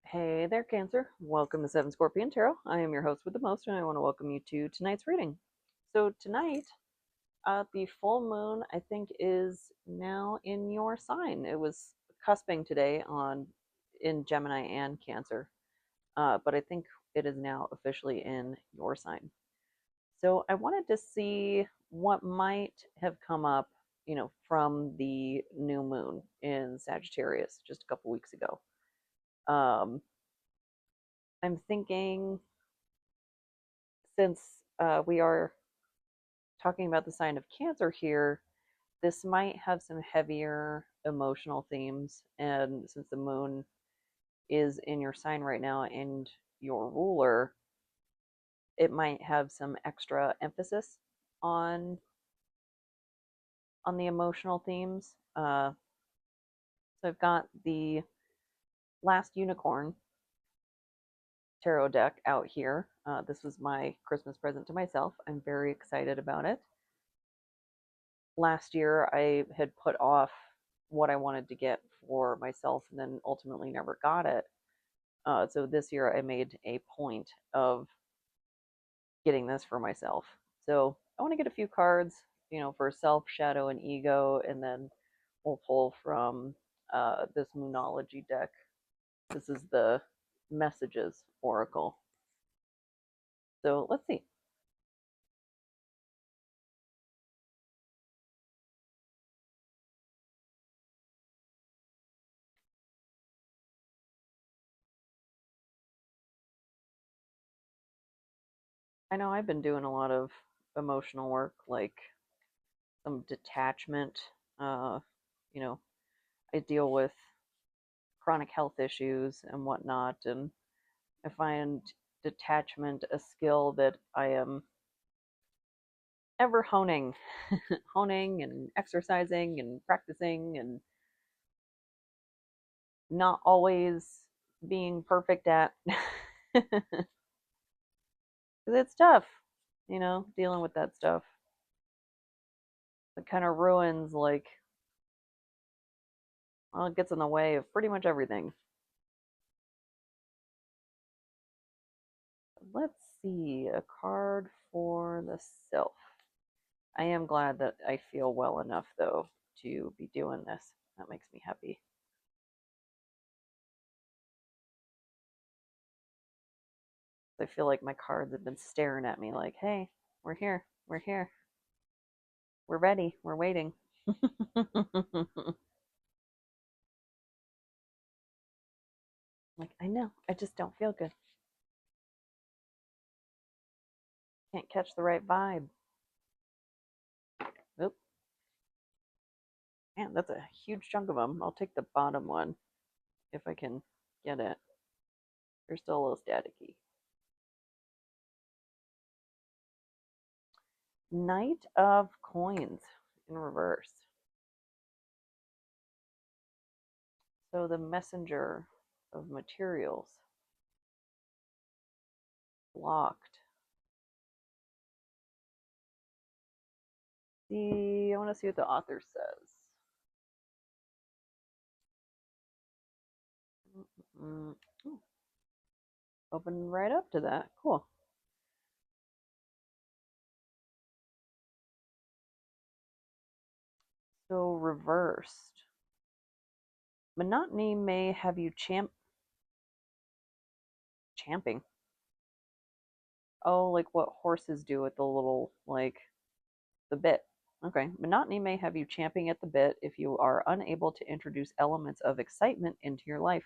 Hey there, Cancer. Welcome to Seven Scorpion Tarot. I am your host with the most, and I want to welcome you to tonight's reading. So, tonight, the full moon, I think, is now in your sign. It was cusping today in Gemini and Cancer, but I think it is now officially in your sign. So, I wanted to see what might have come up, from the new moon in Sagittarius just a couple weeks ago. Um, I'm thinking since we are talking about the sign of Cancer here, this might have some heavier emotional themes. And since the moon is in your sign right now and your ruler, it might have some extra emphasis on on the emotional themes. So I've got the Last Unicorn tarot deck out here. This was my Christmas present to myself. I'm very excited about it. Last year I had put off what I wanted to get for myself and then ultimately never got it. So this year I made a point of getting this for myself. So I want to get a few cards, for self, shadow, and ego, and then we'll pull from this Moonology deck. This is the Messages Oracle. So let's see. I know I've been doing a lot of emotional work, like some detachment. Uh, you know, I deal with chronic health issues and whatnot, and I find detachment a skill that I am ever honing, honing and exercising and practicing, and not always being perfect at. Because it's tough, dealing with that stuff. It kind of ruins, like, well, it gets in the way of pretty much everything. Let's see, a card for the self. I am glad that I feel well enough, though, to be doing this. That makes me happy. I feel like my cards have been staring at me like, hey, we're here. We're here. We're ready. We're waiting. Like, I know. I just don't feel good. Can't catch the right vibe. Oop. Man, that's a huge chunk of them. I'll take the bottom one if I can get it. They're still a little staticky. Knight of Coins in reverse. So the messenger of materials blocked. See, I want to see what the author says. Mm-mm. Open right up to that. Cool. So reversed. Monotony may have you champing. Oh, like what horses do with the little, like, the bit. Okay. Monotony may have you champing at the bit if you are unable to introduce elements of excitement into your life.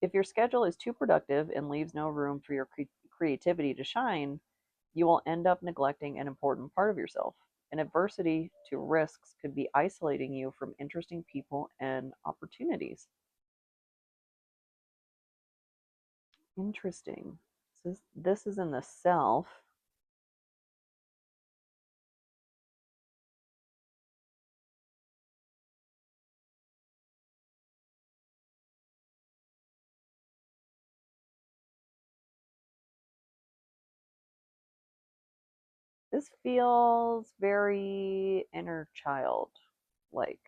If your schedule is too productive and leaves no room for your creativity to shine, you will end up neglecting an important part of yourself. An adversity to risks could be isolating you from interesting people and opportunities. Interesting. So this is in the self. This feels very inner child like.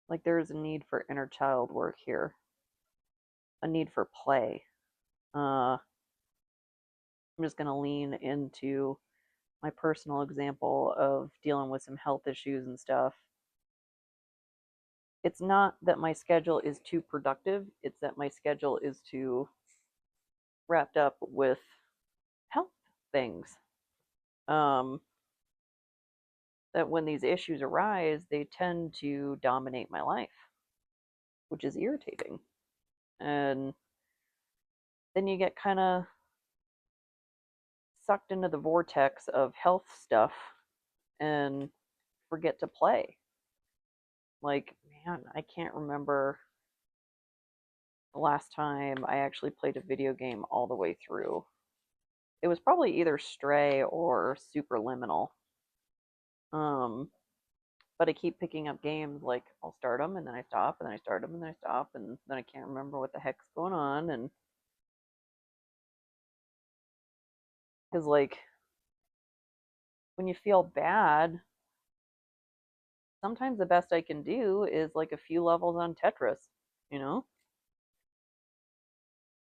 Like there's a need for inner child work here. a need for play. I'm just going to lean into my personal example of dealing with some health issues and stuff. It's not that my schedule is too productive, it's that my schedule is too wrapped up with health things. That when these issues arise, they tend to dominate my life, which is irritating. And then you get kind of sucked into the vortex of health stuff and forget to play. Like, man, I can't remember the last time I actually played a video game all the way through. It was probably either Stray or Superliminal. Um, but I keep picking up games like I'll start them and then I stop and then I start them and then I stop and then I can't remember what the heck's going on. And because, like, when you feel bad, sometimes the best I can do is like a few levels on Tetris, you know?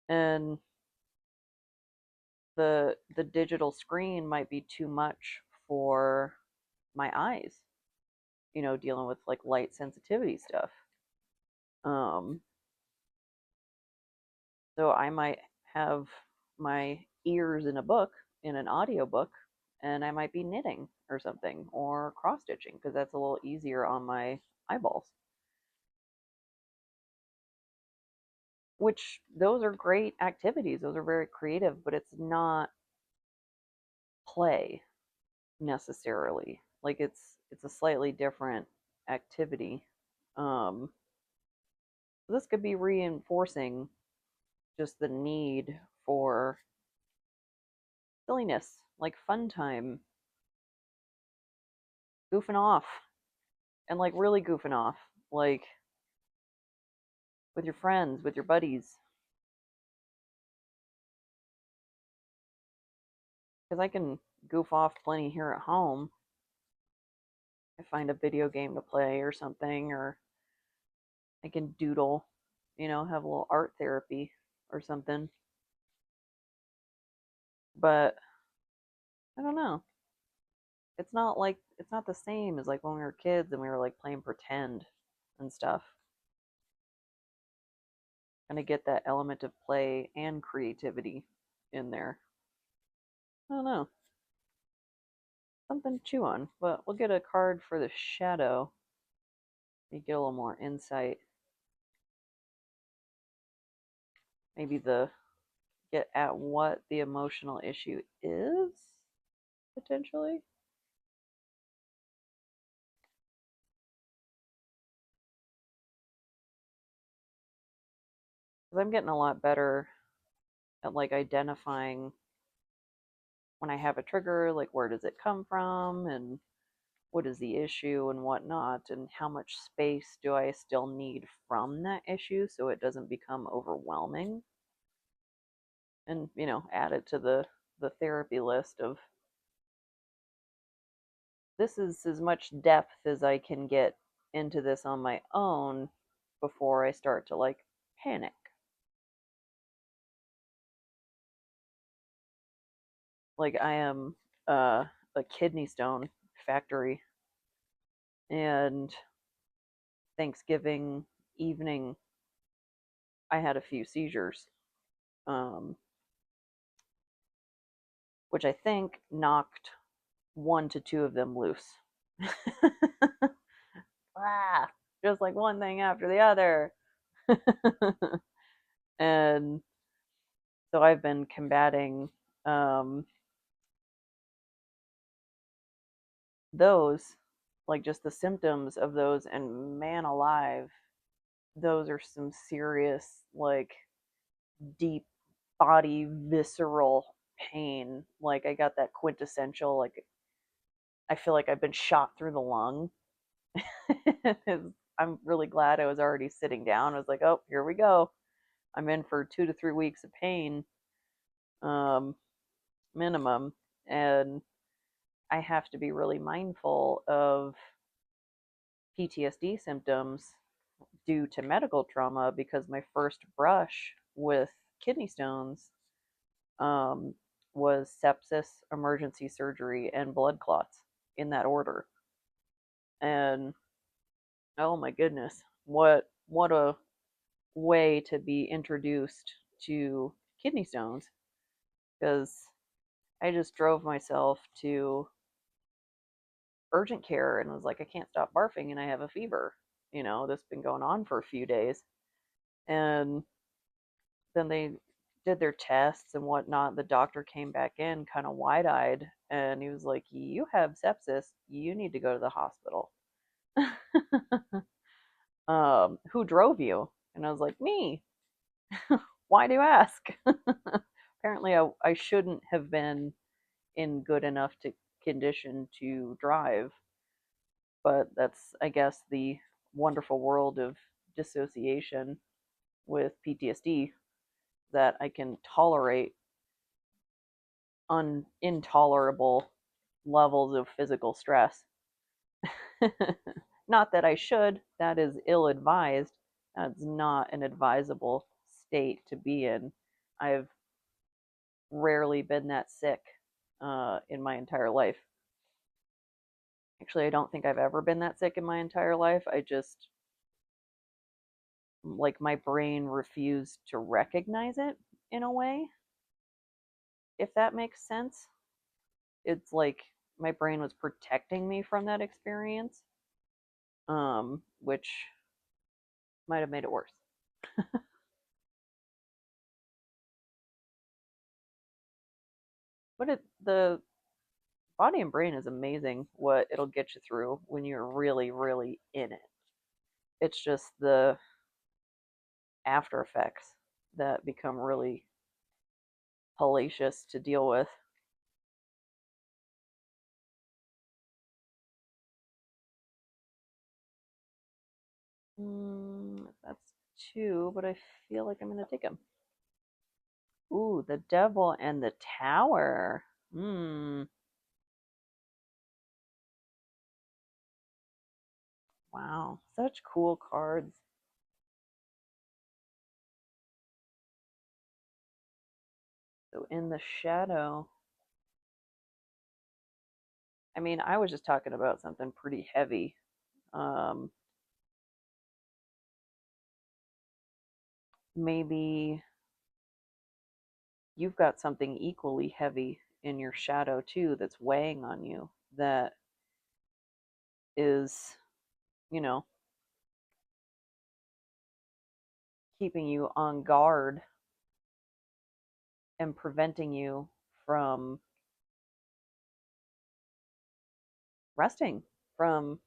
And the digital screen might be too much for my eyes, dealing with like light sensitivity stuff. Um, so I might have my ears in a book, in an audio book, and I might be knitting or something or cross stitching because that's a little easier on my eyeballs. Which those are great activities. Those are very creative, but it's not play necessarily. Like it's a slightly different activity. Um, this could be reinforcing just the need for silliness, like fun time, goofing off, and like really goofing off, like with your friends, with your buddies. Because I can goof off plenty here at home. I find a video game to play or something, or I can doodle, have a little art therapy or something. But I don't know. It's not the same as like when we were kids and we were like playing pretend and stuff. And to get that element of play and creativity in there. I don't know. Something to chew on. But we'll get a card for the shadow. You get a little more insight. Maybe the get at what the emotional issue is, potentially. Because I'm getting a lot better at like identifying when I have a trigger, like where does it come from and what is the issue and whatnot, and how much space do I still need from that issue so it doesn't become overwhelming. And, add it to the therapy list of this is as much depth as I can get into this on my own before I start to like panic. Like I am a kidney stone factory, and Thanksgiving evening I had a few seizures, um, which I think knocked one to two of them loose. Ah, just like one thing after the other. And so I've been combating um, those, like just the symptoms of those, and man alive, those are some serious, like deep body, visceral pain. Like I got that quintessential, like I feel like I've been shot through the lung. I'm really glad I was already sitting down. I was like, oh, here we go. I'm in for 2 to 3 weeks of pain, um, minimum, and I have to be really mindful of PTSD symptoms due to medical trauma because my first brush with kidney stones um, was sepsis, emergency surgery, and blood clots in that order. And oh my goodness, what a way to be introduced to kidney stones because I just drove myself to urgent care and was like, I can't stop barfing and I have a fever. This has been going on for a few days. And then they did their tests and whatnot. The doctor came back in kind of wide eyed and he was like, you have sepsis. You need to go to the hospital. Who drove you? And I was like, me. Why do you ask? Apparently, I shouldn't have been in good enough condition to drive, but that's, I guess, the wonderful world of dissociation with PTSD that I can tolerate intolerable levels of physical stress. Not that I should, that is ill advised. That's not an advisable state to be in. I've rarely been that sick in my entire life. Actually, I don't think I've ever been that sick in my entire life. I just, like, my brain refused to recognize it in a way, if that makes sense. It's like my brain was protecting me from that experience, which might have made it worse. But the body and brain is amazing what it'll get you through when you're really, really in it. It's just the after effects that become really hellacious to deal with. That's two, but I feel like I'm going to take them. Ooh, the devil and the tower. Hmm. Wow. Such cool cards. So in the shadow. I mean, I was just talking about something pretty heavy. Um, Maybe you've got something equally heavy in your shadow too that's weighing on you that is, you know, keeping you on guard and preventing you from resting, from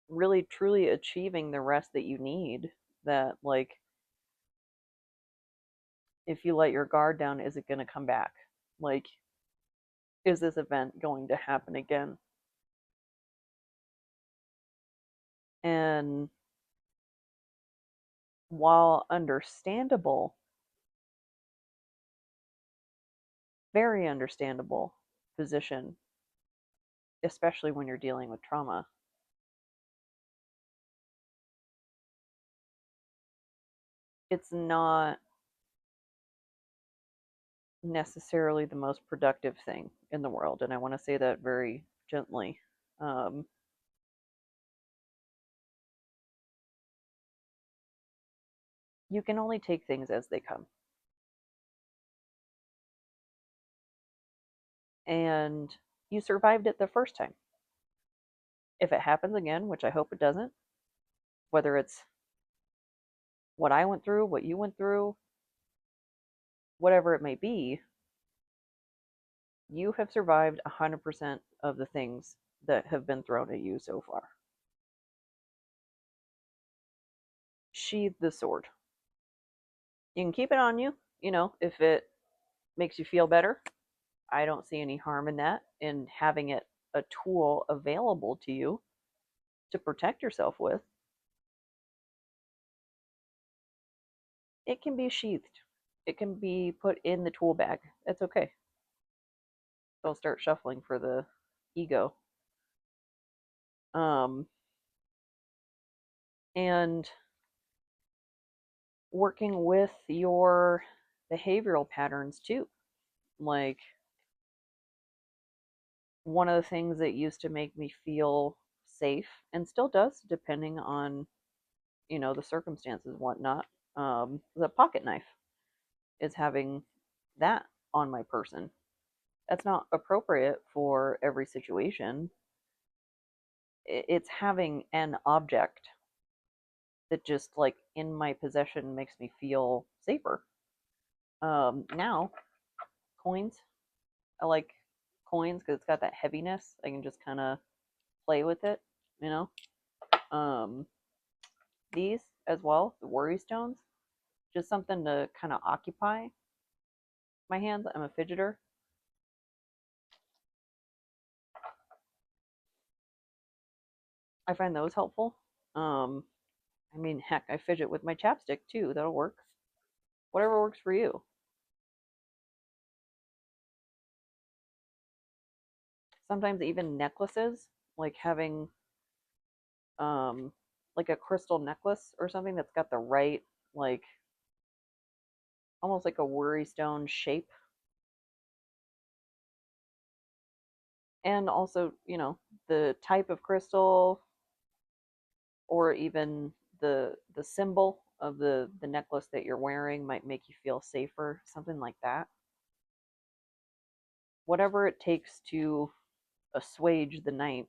really truly achieving the rest that you need. That, like, if you let your guard down, is it going to come back? Like, is this event going to happen again? And while understandable, very understandable position, especially when you're dealing with trauma, it's not necessarily the most productive thing in the world. And I want to say that very gently. Um, you can only take things as they come. And you survived it the first time. If it happens again, which I hope it doesn't, whether it's what I went through, what you went through, whatever it may be, you have survived 100% of the things that have been thrown at you so far. Sheathe the sword. You can keep it on you, if it makes you feel better. I don't see any harm in that, in having it a tool available to you to protect yourself with. It can be sheathed. It can be put in the tool bag. It's okay. I'll start shuffling for the ego. Um, and working with your behavioral patterns too. Like, one of the things that used to make me feel safe and still does, depending on, the circumstances and whatnot, the pocket knife is having that on my person. That's not appropriate for every situation. It's having an object that just like in my possession makes me feel safer. Now coins, I like coins because it's got that heaviness. I can just kind of play with it, you know. Um, these as well, the worry stones, just something to kind of occupy my hands. I'm a fidgeter. I find those helpful. Um, I mean, heck, I fidget with my chapstick too. That'll work. Whatever works for you. Sometimes even necklaces, like having um like a crystal necklace or something that's got the right, like, almost like a worry stone shape, and also, the type of crystal, or even the symbol of the necklace that you're wearing might make you feel safer, something like that. Whatever it takes to assuage the night.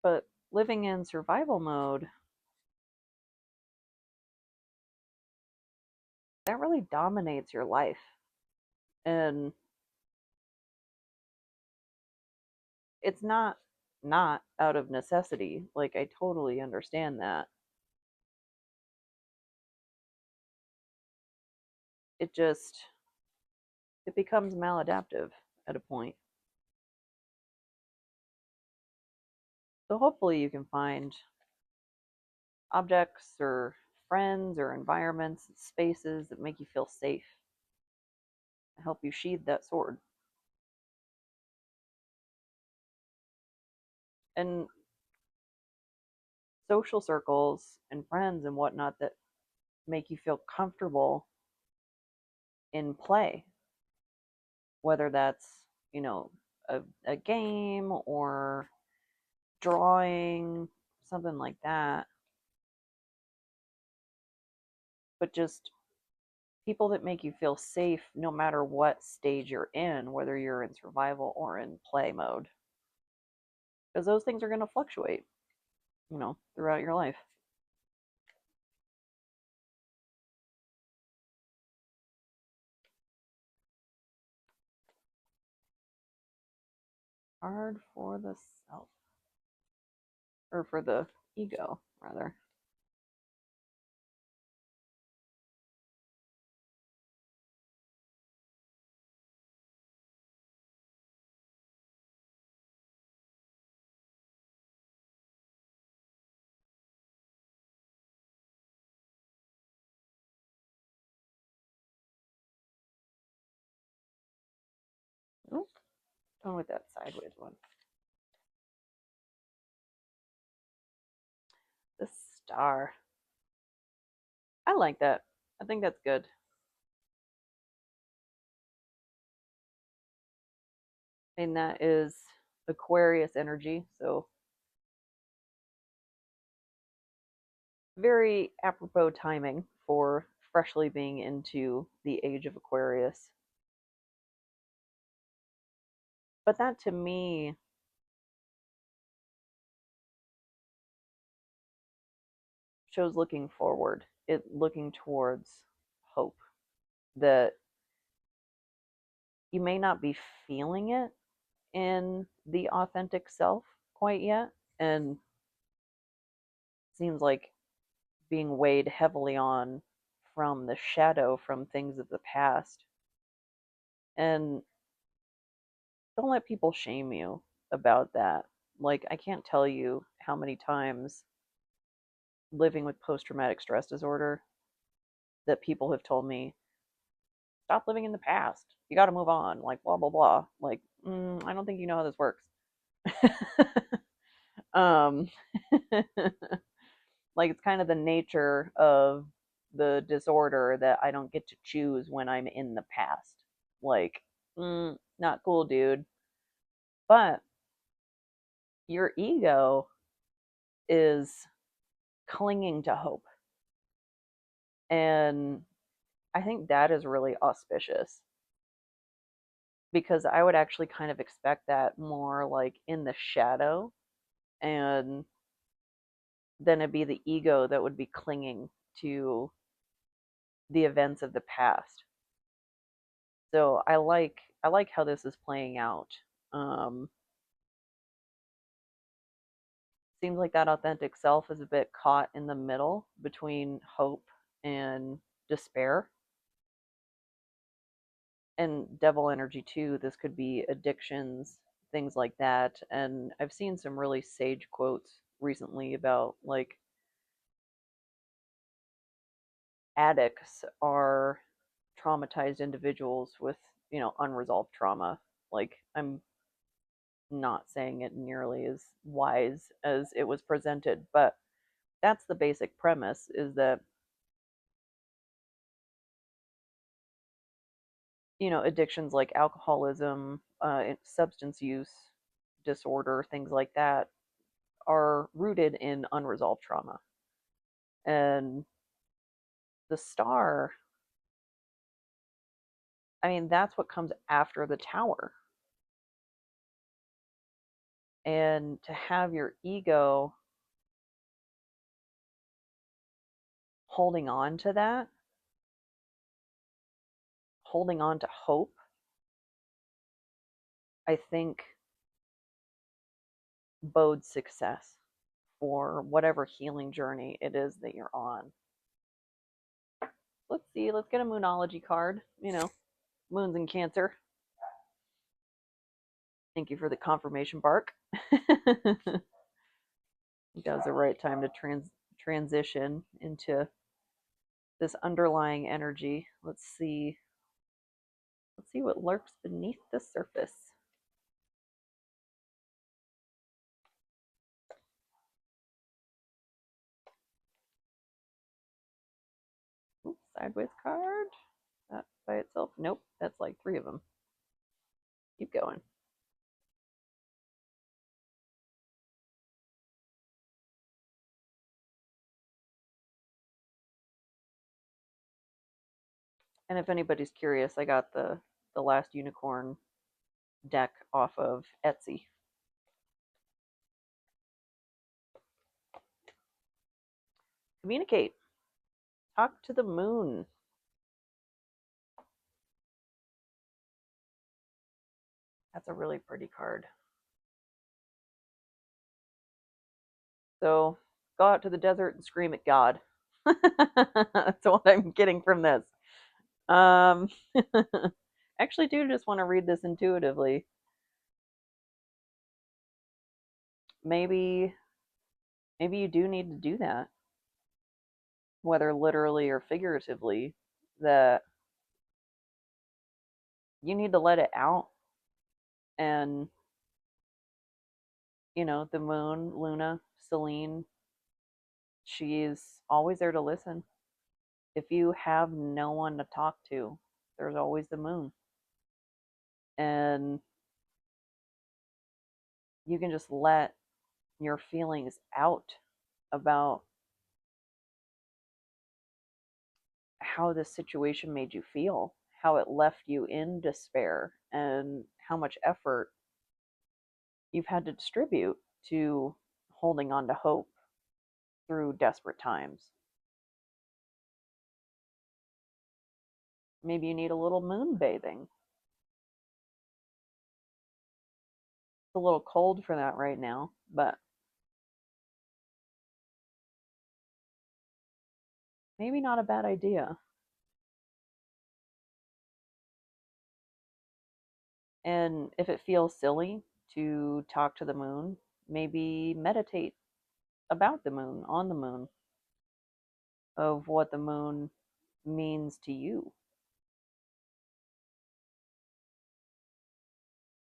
But living in survival mode, that really dominates your life. And it's not out of necessity. Like, I totally understand that. It just it becomes maladaptive at a point. So hopefully you can find objects or friends or environments, spaces that make you feel safe and help you sheathe that sword. And social circles and friends and whatnot that make you feel comfortable in play, whether that's, you know, a game or drawing, something like that. But just people that make you feel safe no matter what stage you're in, whether you're in survival or in play mode. Because those things are going to fluctuate, throughout your life. Hard for the self, or for the ego, rather. Ooh, going with that sideways one. The star. I like that. I think that's good. And that is Aquarius energy, so very apropos timing for freshly being into the age of Aquarius. But that to me shows looking forward, it looking towards hope, that you may not be feeling it in the authentic self quite yet, and seems like being weighed heavily on from the shadow, from things of the past. And don't let people shame you about that. Like, I can't tell you how many times living with post traumatic stress disorder that people have told me, stop living in the past. You got to move on. Like, blah, blah, blah. Like, I don't think you know how this works. um, like, it's kind of the nature of the disorder that I don't get to choose when I'm in the past. Like, not cool, dude. But your ego is clinging to hope. And I think that is really auspicious because I would actually kind of expect that more like in the shadow, and then it'd be the ego that would be clinging to the events of the past. So I like how this is playing out. Um, Seems like that authentic self is a bit caught in the middle between hope and despair. And devil energy too. This could be addictions, things like that. And I've seen some really sage quotes recently about like addicts are traumatized individuals with, unresolved trauma. Like, I'm not saying it nearly as wise as it was presented, but that's the basic premise, is that, addictions like alcoholism, substance use disorder, things like that, are rooted in unresolved trauma. And the star, I mean, that's what comes after the tower. And to have your ego holding on to that, holding on to hope, I think bodes success for whatever healing journey it is that you're on. Let's see, let's get a moonology card. Moons in Cancer. Thank you for the confirmation bark. That was the right time to transition into this underlying energy. Let's see. Let's see what lurks beneath the surface. Oops, sideways card. That by itself. Nope, that's like three of them. Keep going. And if anybody's curious, I got the last unicorn deck off of Etsy. Communicate. Talk to the moon. That's a really pretty card. So go out to the desert and scream at God. That's what I'm getting from this. Um, actually, do just want to read this intuitively. Maybe, maybe you do need to do that, whether literally or figuratively. That you need to let it out, and the moon, Luna, Celine, she's always there to listen. If you have no one to talk to, there's always the moon. And you can just let your feelings out about how this situation made you feel, how it left you in despair, and how much effort you've had to distribute to holding on to hope through desperate times. Maybe you need a little moon bathing. It's a little cold for that right now, but maybe not a bad idea. And if it feels silly to talk to the moon, maybe meditate about the moon, on the moon, of what the moon means to you.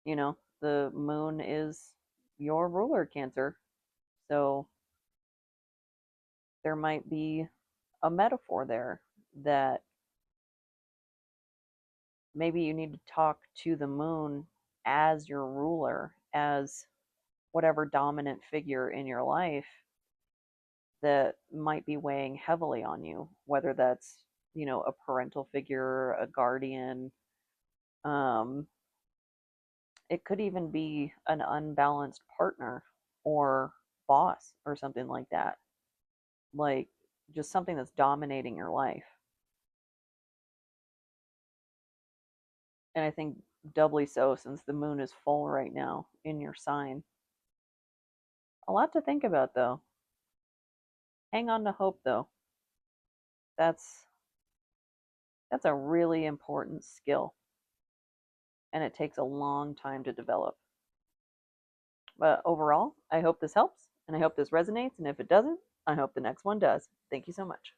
You know, the moon is your ruler, Cancer. So there might be a metaphor there that maybe you need to talk to the moon as your ruler, as whatever dominant figure in your life that might be weighing heavily on you, whether that's, a parental figure, a guardian. Um, it could even be an unbalanced partner or boss or something like that. Like just something that's dominating your life. And I think doubly so since the moon is full right now in your sign. A lot to think about though. Hang on to hope though. That's that's a really important skill and it takes a long time to develop. But overall, I hope this helps and I hope this resonates. And if it doesn't, I hope the next one does. Thank you so much.